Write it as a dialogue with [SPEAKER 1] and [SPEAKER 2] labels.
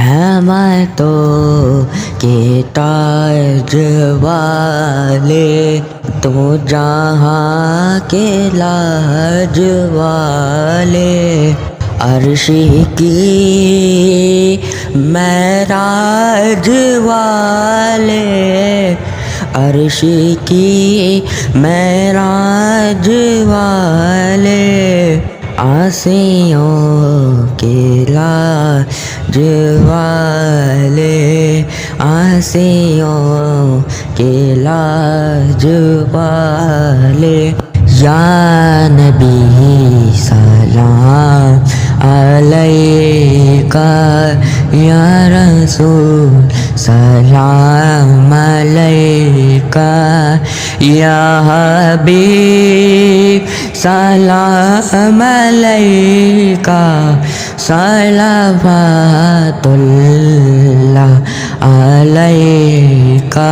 [SPEAKER 1] ہے میں تو کہ تاج والے تو جہاں کے لاج والے عرش کی معراج والے عرش کی معراج والے آسیوں کے لاج والے آسیوں کے لاج والے یا نبی سلام علیکہ یا رسول سلام علیکہ یا حبیب سلام علیکہ صلوات اللہ علیکہ.